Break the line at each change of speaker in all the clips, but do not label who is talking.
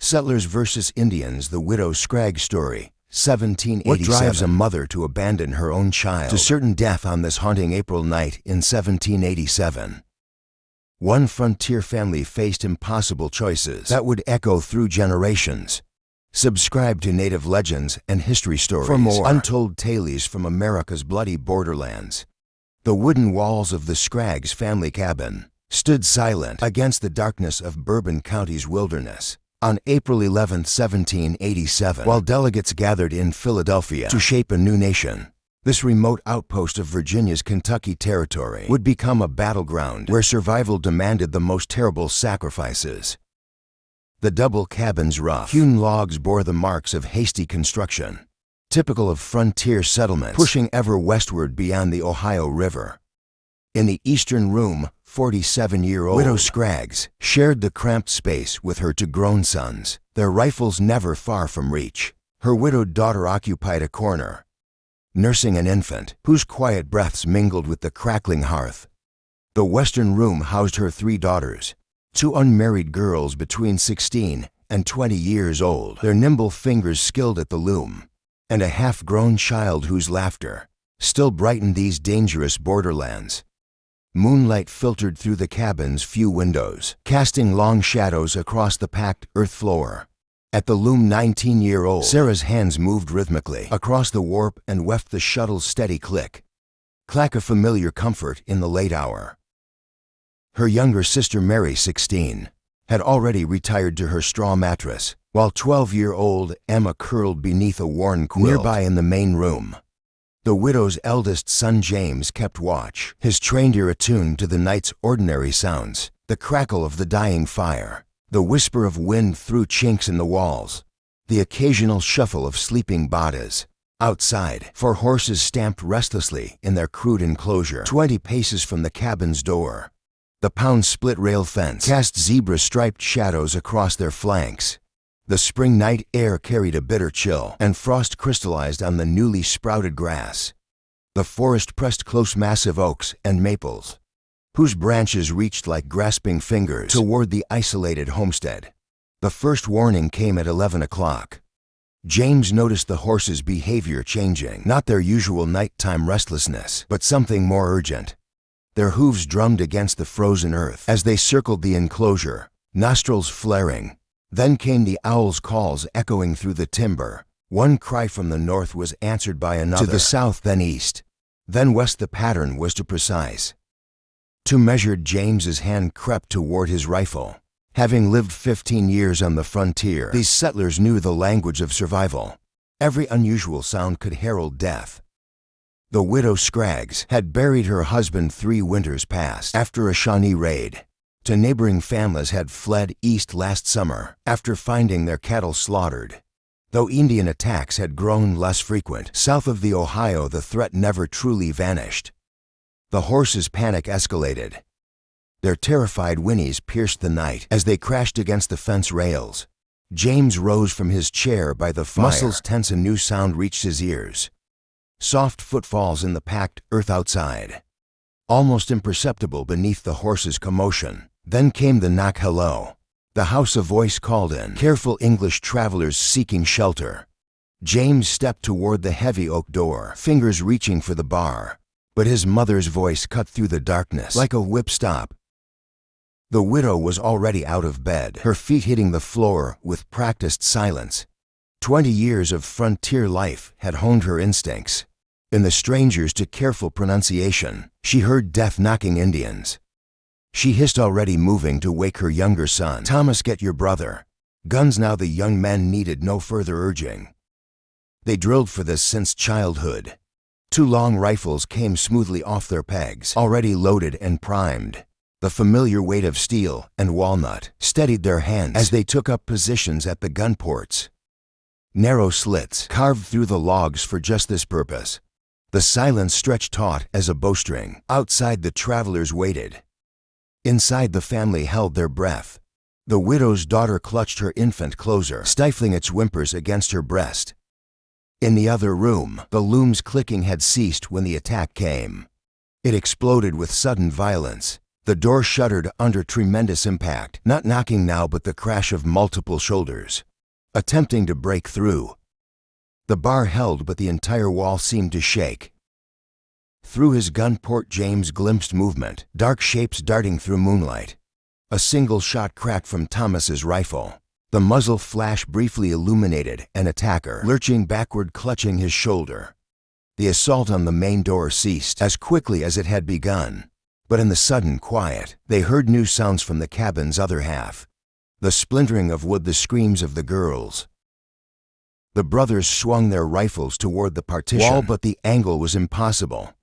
Settlers versus Indians, the widow Scraggs story, 1787. What drives a mother to abandon her own child to certain death on this haunting April night in 1787? One frontier family faced impossible choices that would echo through generations. Subscribe to Native Legends and History Stories for more untold tales from America's bloody borderlands. The wooden walls of the Scraggs family cabin stood silent against the darkness of Bourbon County's wilderness on April 11, 1787, while delegates gathered in Philadelphia to shape a new nation. This remote outpost of Virginia's Kentucky Territory would become a battleground where survival demanded the most terrible sacrifices. The double cabin's rough-hewn logs bore the marks of hasty construction, typical of frontier settlements pushing ever westward beyond the Ohio River. In the eastern room, 47-year-old widow Scraggs shared the cramped space with her two grown sons, their rifles never far from reach. Her widowed daughter occupied a corner, nursing an infant whose quiet breaths mingled with the crackling hearth. The western room housed her three daughters, two unmarried girls between 16 and 20 years old, their nimble fingers skilled at the loom, and a half-grown child whose laughter still brightened these dangerous borderlands. Moonlight filtered through the cabin's few windows, casting long shadows across the packed earth floor. At the loom, 19-year-old Sarah's hands moved rhythmically across the warp and weft the shuttle's steady click of familiar comfort in the late hour. Her younger sister Mary, 16, had already retired to her straw mattress, while 12-year-old Emma curled beneath a worn quilt nearby in the main room. The widow's eldest son James kept watch, his trained ear attuned to the night's ordinary sounds, the crackle of the dying fire, the whisper of wind through chinks in the walls, the occasional shuffle of sleeping bodies. Outside, 4 horses stamped restlessly in their crude enclosure 20 paces from the cabin's door. The pound split-rail fence cast zebra-striped shadows across their flanks. The spring night air carried a bitter chill, and frost crystallized on the newly sprouted grass. The forest pressed close massive oaks and maples, whose branches reached like grasping fingers toward the isolated homestead. The first warning came at 11 o'clock. James noticed the horses' behavior changing, not their usual nighttime restlessness, but something more urgent. Their hooves drummed against the frozen earth as they circled the enclosure, nostrils flaring. Then came the owl's calls echoing through the timber. One cry from the north was answered by another. To the south, then east, then west. The pattern was too precise. Too measured. James's hand crept toward his rifle. Having lived 15 years on the frontier, these settlers knew the language of survival. Every unusual sound could herald death. The widow Scraggs had buried her husband 3 winters past after a Shawnee raid. To neighboring families had fled east last summer after finding their cattle slaughtered. Though Indian attacks had grown less frequent, south of the Ohio the threat never truly vanished. The horses' panic escalated. Their terrified whinnies pierced the night as they crashed against the fence rails. James rose from his chair by the fire. Muscles tense, a new sound reached his ears. Soft footfalls in the packed earth outside, almost imperceptible beneath the horses' commotion. Then came the knock. Hello. The house, a voice called in. Careful English travelers seeking shelter. James stepped toward the heavy oak door, fingers reaching for the bar. But his mother's voice cut through the darkness like a whip stop. The widow was already out of bed, her feet hitting the floor with practiced silence. 20 years of frontier life had honed her instincts. In the strangers to careful pronunciation, she heard death knocking Indians. She hissed, already moving to wake her younger son. Thomas, get your brother. Guns now. The young men needed no further urging. They drilled for this since childhood. 2 long rifles came smoothly off their pegs, already loaded and primed. The familiar weight of steel and walnut steadied their hands as they took up positions at the gun ports. Narrow slits carved through the logs for just this purpose. The silence stretched taut as a bowstring. Outside, the travelers waited. Inside, the family held their breath. The widow's daughter clutched her infant closer, stifling its whimpers against her breast. In the other room, the loom's clicking had ceased when the attack came. It exploded with sudden violence, The door shuddered under tremendous impact, not knocking now but the crash of multiple shoulders. Attempting to break through. The bar held, but the entire wall seemed to shake. Through his gun port, James glimpsed movement, dark shapes darting through moonlight. A single shot cracked from Thomas's rifle. The muzzle flash briefly illuminated an attacker, lurching backward, clutching his shoulder. The assault on the main door ceased as quickly as it had begun. But in the sudden quiet, they heard new sounds from the cabin's other half. The splintering of wood, the screams of the girls. The brothers swung their rifles toward the partition wall, but the angle was impossible.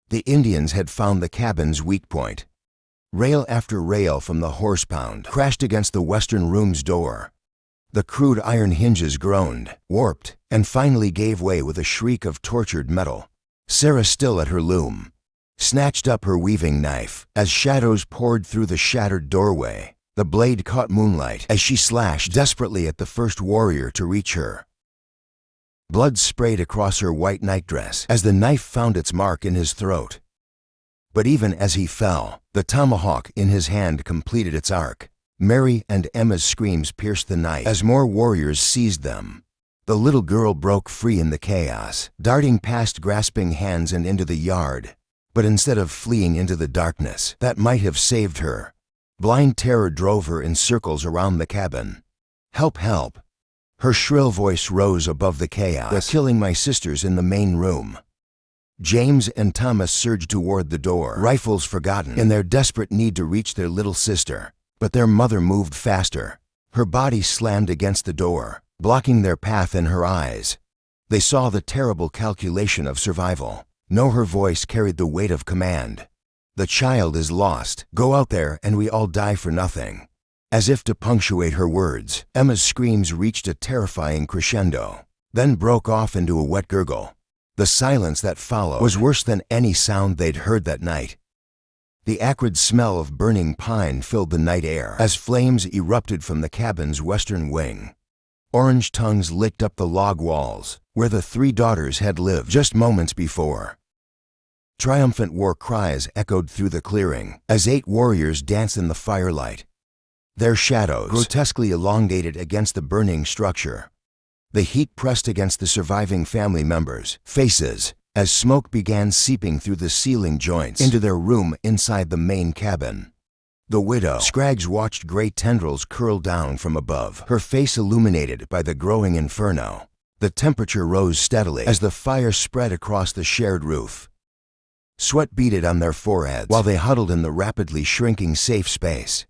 The Indians had found the cabin's weak point. Rail after rail from the horse pound crashed against the western room's door. The crude iron hinges groaned, warped, and finally gave way with a shriek of tortured metal. Sarah, still at her loom, snatched up her weaving knife as shadows poured through the shattered doorway. The blade caught moonlight as she slashed desperately at the first warrior to reach her. Blood sprayed across her white nightdress as the knife found its mark in his throat. But even as he fell, the tomahawk in his hand completed its arc. Mary and Emma's screams pierced the night as more warriors seized them. The little girl broke free in the chaos, darting past grasping hands and into the yard. But instead of fleeing into the darkness that might have saved her, blind terror drove her in circles around the cabin. "Help, help!" Her shrill voice rose above the chaos. "They're killing my sisters in the main room." James and Thomas surged toward the door, rifles forgotten, in their desperate need to reach their little sister. But their mother moved faster. Her body slammed against the door, blocking their path. In her eyes, they saw the terrible calculation of survival. No, her voice carried the weight of command. "The child is lost. Go out there and we all die for nothing." As if to punctuate her words, Emma's screams reached a terrifying crescendo, then broke off into a wet gurgle. The silence that followed was worse than any sound they'd heard that night. The acrid smell of burning pine filled the night air as flames erupted from the cabin's western wing. Orange tongues licked up the log walls where the three daughters had lived just moments before. Triumphant war cries echoed through the clearing as 8 warriors danced in the firelight, their shadows grotesquely elongated against the burning structure. The heat pressed against the surviving family members' faces as smoke began seeping through the ceiling joints into their room inside the main cabin. The widow, Scraggs, watched gray tendrils curl down from above, her face illuminated by the growing inferno. The temperature rose steadily as the fire spread across the shared roof. Sweat beaded on their foreheads while they huddled in the rapidly shrinking safe space.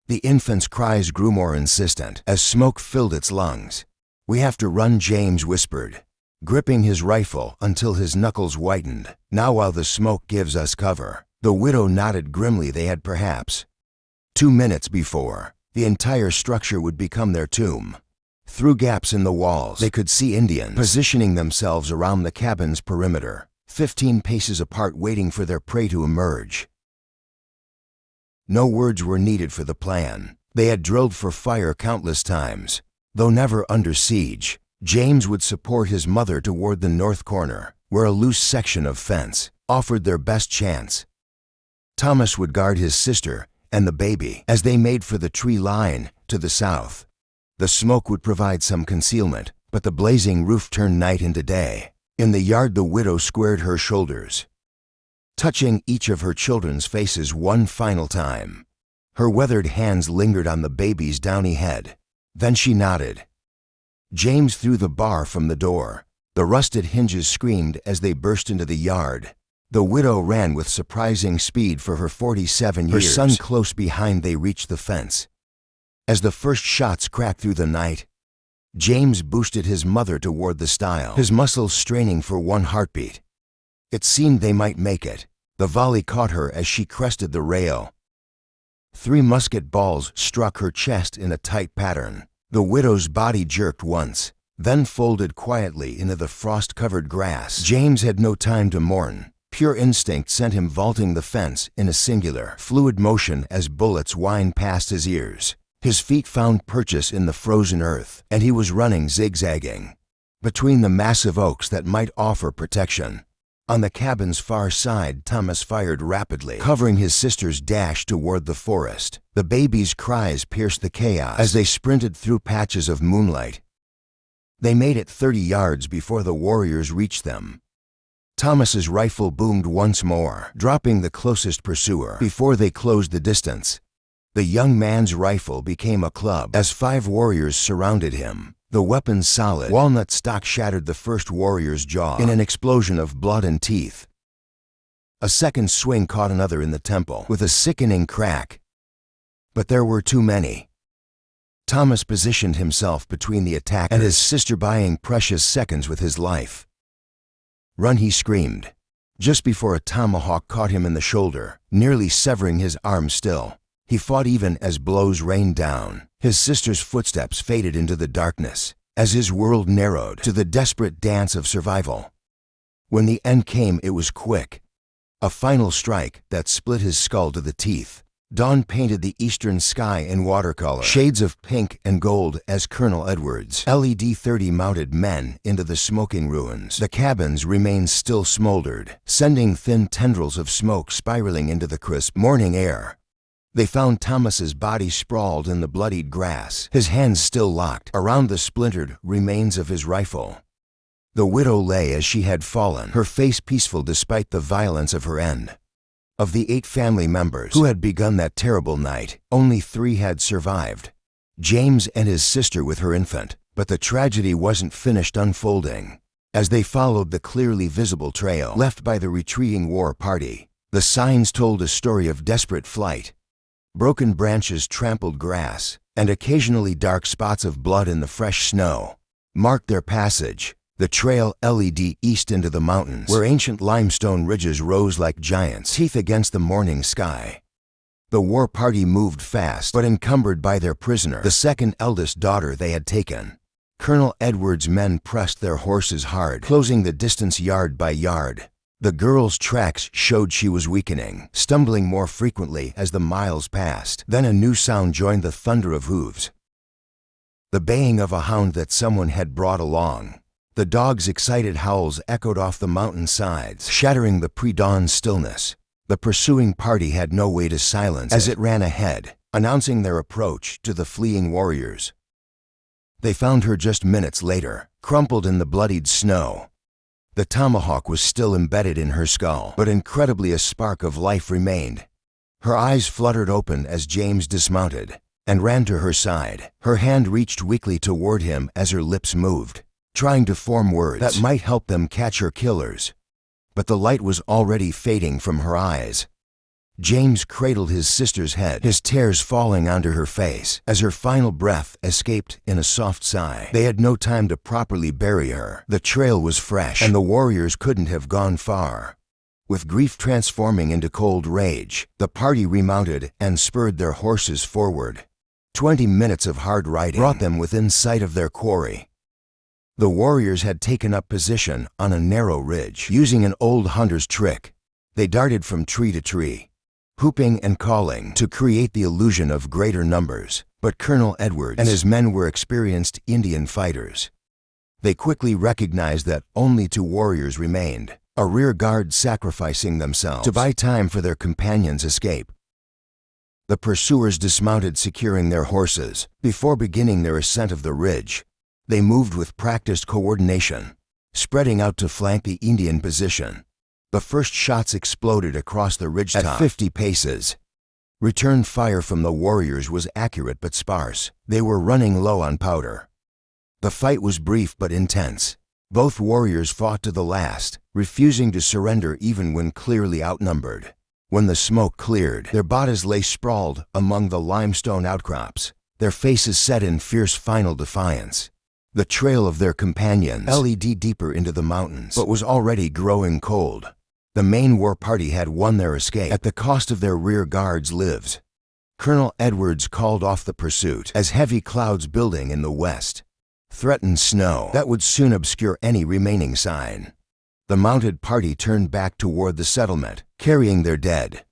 The infant's cries grew more insistent as smoke filled its lungs. "We have to run," James whispered, gripping his rifle until his knuckles whitened. "Now, while the smoke gives us cover." The widow nodded grimly. They had perhaps 2 minutes before the entire structure would become their tomb. Through gaps in the walls, they could see Indians positioning themselves around the cabin's perimeter, 15 paces apart, waiting for their prey to emerge. No words were needed for the plan. They had drilled for fire countless times. Though never under siege, James would support his mother toward the north corner, where a loose section of fence offered their best chance. Thomas would guard his sister and the baby as they made for the tree line to the south. The smoke would provide some concealment, but the blazing roof turned night into day. In the yard, the widow squared her shoulders, touching each of her children's faces one final time. Her weathered hands lingered on the baby's downy head. Then she nodded. James threw the bar from the door. The rusted hinges screamed as they burst into the yard. The widow ran with surprising speed for her 47 years. Her son close behind. They reached the fence. As the first shots cracked through the night, James boosted his mother toward the stile, his muscles straining for one heartbeat. It seemed they might make it. The volley caught her as she crested the rail. 3 musket balls struck her chest in a tight pattern. The widow's body jerked once, then folded quietly into the frost-covered grass. James had no time to mourn. Pure instinct sent him vaulting the fence in a singular, fluid motion as bullets whined past his ears. His feet found purchase in the frozen earth, and he was running, zigzagging between the massive oaks that might offer protection. On the cabin's far side, Thomas fired rapidly, covering his sister's dash toward the forest. The baby's cries pierced the chaos as they sprinted through patches of moonlight. They made it 30 yards before the warriors reached them. Thomas's rifle boomed once more, dropping the closest pursuer before they closed the distance. The young man's rifle became a club as 5 warriors surrounded him. The weapon's solid walnut stock shattered the first warrior's jaw in an explosion of blood and teeth. A second swing caught another in the temple with a sickening crack. But there were too many. Thomas positioned himself between the attackers and his sister, buying precious seconds with his life. "Run!" he screamed, just before a tomahawk caught him in the shoulder, nearly severing his arm still. He fought even as blows rained down. His sister's footsteps faded into the darkness as his world narrowed to the desperate dance of survival. When the end came, it was quick. A final strike that split his skull to the teeth. Dawn painted the eastern sky in watercolor, shades of pink and gold as Colonel Edwards' LED-30 mounted men into the smoking ruins. The cabins remained still smoldered, sending thin tendrils of smoke spiraling into the crisp morning air. They found Thomas's body sprawled in the bloodied grass, his hands still locked around the splintered remains of his rifle. The widow lay as she had fallen, her face peaceful despite the violence of her end. Of the 8 family members who had begun that terrible night, only 3 had survived. James and his sister with her infant. But the tragedy wasn't finished unfolding. As they followed the clearly visible trail left by the retreating war party, the signs told a story of desperate flight. Broken branches, trampled grass, and occasionally dark spots of blood in the fresh snow marked their passage. The trail led east into the mountains, where ancient limestone ridges rose like giants' teeth against the morning sky. The war party moved fast, but encumbered by their prisoner, the second eldest daughter they had taken. Colonel Edwards' men pressed their horses hard, closing the distance yard by yard. The girl's tracks showed she was weakening, stumbling more frequently as the miles passed. Then a new sound joined the thunder of hooves. The baying of a hound that someone had brought along. The dog's excited howls echoed off the mountain sides, shattering the pre-dawn stillness. The pursuing party had no way to silence as it ran ahead, announcing their approach to the fleeing warriors. They found her just minutes later, crumpled in the bloodied snow. The tomahawk was still embedded in her skull, but incredibly a spark of life remained. Her eyes fluttered open as James dismounted and ran to her side. Her hand reached weakly toward him as her lips moved, trying to form words that might help them catch her killers. But the light was already fading from her eyes. James cradled his sister's head, his tears falling onto her face as her final breath escaped in a soft sigh. They had no time to properly bury her. The trail was fresh, and the warriors couldn't have gone far. With grief transforming into cold rage, the party remounted and spurred their horses forward. 20 minutes of hard riding brought them within sight of their quarry. The warriors had taken up position on a narrow ridge, using an old hunter's trick. They darted from tree to tree, whooping and calling to create the illusion of greater numbers. But Colonel Edwards and his men were experienced Indian fighters. They quickly recognized that only 2 warriors remained, a rear guard sacrificing themselves to buy time for their companions' escape. The pursuers dismounted, securing their horses. Before beginning their ascent of the ridge, they moved with practiced coordination, spreading out to flank the Indian position. The first shots exploded across the ridgetop at 50 paces. Return fire from the warriors was accurate but sparse. They were running low on powder. The fight was brief but intense. Both warriors fought to the last, refusing to surrender even when clearly outnumbered. When the smoke cleared, their bodies lay sprawled among the limestone outcrops, their faces set in fierce final defiance. The trail of their companions led deeper into the mountains, but was already growing cold. The main war party had won their escape at the cost of their rear guard's lives. Colonel Edwards called off the pursuit as heavy clouds building in the west threatened snow that would soon obscure any remaining sign. The mounted party turned back toward the settlement, carrying their dead.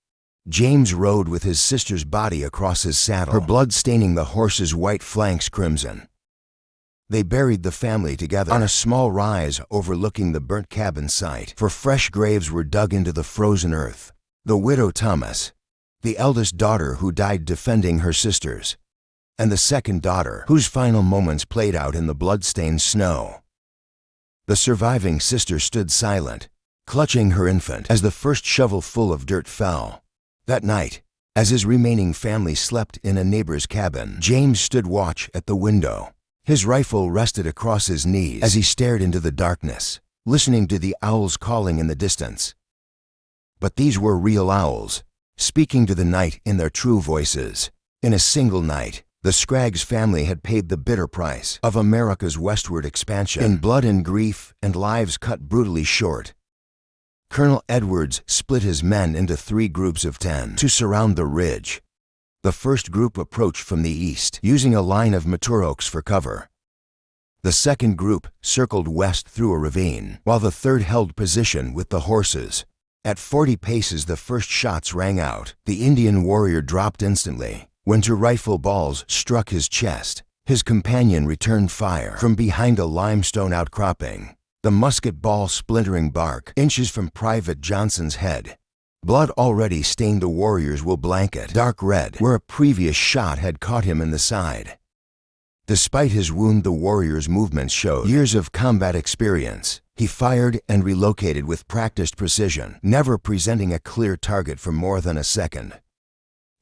James rode with his sister's body across his saddle, her blood staining the horse's white flanks crimson. They buried the family together on a small rise overlooking the burnt cabin site, for fresh graves were dug into the frozen earth. The widow Thomas, the eldest daughter who died defending her sisters, and the second daughter whose final moments played out in the blood-stained snow. The surviving sister stood silent, clutching her infant as the first shovelful of dirt fell. That night, as his remaining family slept in a neighbor's cabin, James stood watch at the window. His rifle rested across his knees as he stared into the darkness, listening to the owls calling in the distance. But these were real owls, speaking to the night in their true voices. In a single night, the Scraggs family had paid the bitter price of America's westward expansion in blood and grief and lives cut brutally short. Colonel Edwards split his men into 3 groups of 10 to surround the ridge. The first group approached from the east, using a line of mature oaks for cover. The second group circled west through a ravine, while the third held position with the horses. At 40 paces, the first shots rang out. The Indian warrior dropped instantly when 2 rifle balls struck his chest. His companion returned fire from behind a limestone outcropping, the musket ball splintering bark inches from Private Johnson's head. Blood already stained the warrior's wool blanket dark red where a previous shot had caught him in the side. Despite his wound, the warrior's movements showed years of combat experience. He fired and relocated with practiced precision, never presenting a clear target for more than a second.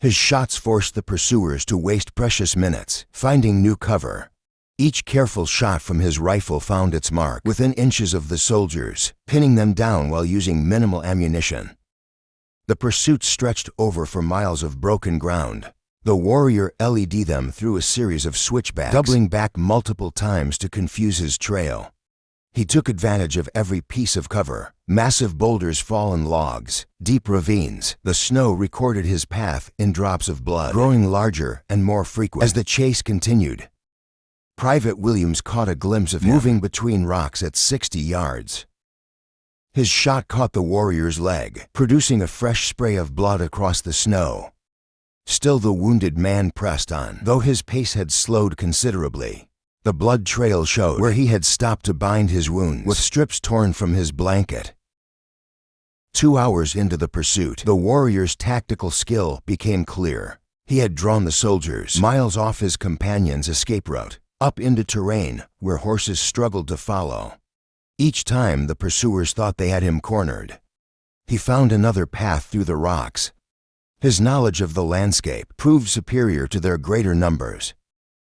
His shots forced the pursuers to waste precious minutes, finding new cover. Each careful shot from his rifle found its mark within inches of the soldiers, pinning them down while using minimal ammunition. The pursuit stretched over for miles of broken ground. The warrior led them through a series of switchbacks, doubling back multiple times to confuse his trail. He took advantage of every piece of cover: massive boulders, fallen logs, deep ravines. The snow recorded his path in drops of blood, growing larger and more frequent as the chase continued. Private Williams caught a glimpse of him moving between rocks at 60 yards. His shot caught the warrior's leg, producing a fresh spray of blood across the snow. Still, the wounded man pressed on, though his pace had slowed considerably. The blood trail showed where he had stopped to bind his wounds, with strips torn from his blanket. 2 hours into the pursuit, the warrior's tactical skill became clear. He had drawn the soldiers miles off his companion's escape route, up into terrain where horses struggled to follow. Each time, the pursuers thought they had him cornered. He found another path through the rocks. His knowledge of the landscape proved superior to their greater numbers.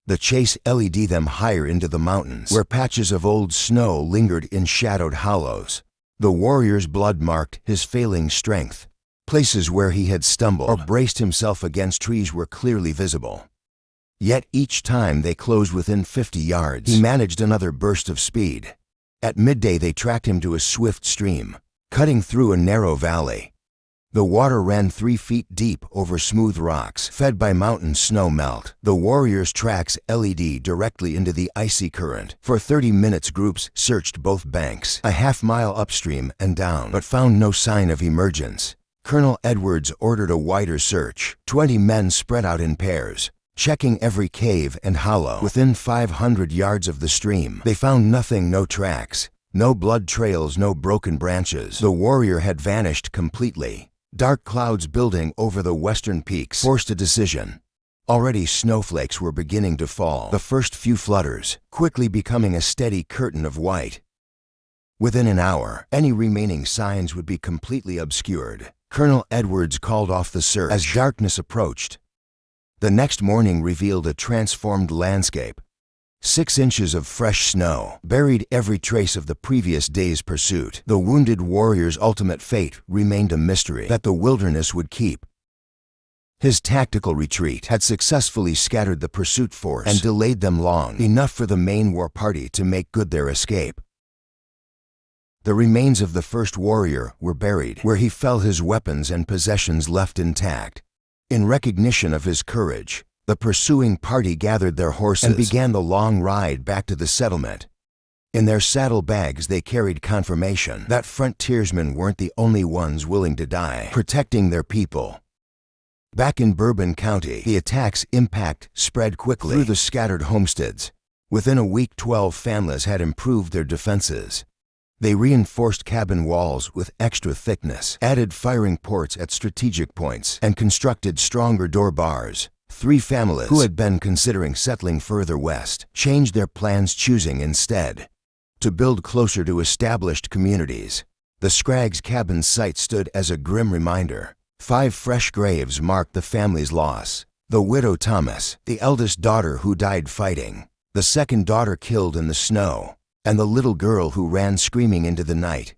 The chase led them higher into the mountains, where patches of old snow lingered in shadowed hollows. The warrior's blood marked his failing strength. Places where he had stumbled or braced himself against trees were clearly visible. Yet each time they closed within 50 yards, he managed another burst of speed. At midday, they tracked him to a swift stream, cutting through a narrow valley. The water ran 3 feet deep over smooth rocks, fed by mountain snow melt. The warrior's tracks led directly into the icy current. For 30 minutes, groups searched both banks, a half-mile upstream and down, but found no sign of emergence. Colonel Edwards ordered a wider search. 20 men spread out in pairs, checking every cave and hollow within 500 yards of the stream. They found nothing: no tracks, no blood trails, no broken branches. The warrior had vanished completely. Dark clouds building over the western peaks forced a decision. Already snowflakes were beginning to fall, the first few flutters quickly becoming a steady curtain of white. Within an hour, any remaining signs would be completely obscured. Colonel Edwards called off the search as darkness approached. The next morning revealed a transformed landscape. 6 inches of fresh snow buried every trace of the previous day's pursuit. The wounded warrior's ultimate fate remained a mystery that the wilderness would keep. His tactical retreat had successfully scattered the pursuit force and delayed them long enough for the main war party to make good their escape. The remains of the first warrior were buried where he fell, his weapons and possessions left intact. In recognition of his courage, the pursuing party gathered their horses and began the long ride back to the settlement. In their saddlebags, they carried confirmation that frontiersmen weren't the only ones willing to die protecting their people. Back in Bourbon County, the attack's impact spread quickly through the scattered homesteads. Within a week, 12 families had improved their defenses. They reinforced cabin walls with extra thickness, added firing ports at strategic points, and constructed stronger door bars. 3 families who had been considering settling further west changed their plans, choosing instead to build closer to established communities. The Scraggs cabin site stood as a grim reminder. 5 fresh graves marked the family's loss. The widow Thomas, the eldest daughter who died fighting, the second daughter killed in the snow, and the little girl who ran screaming into the night.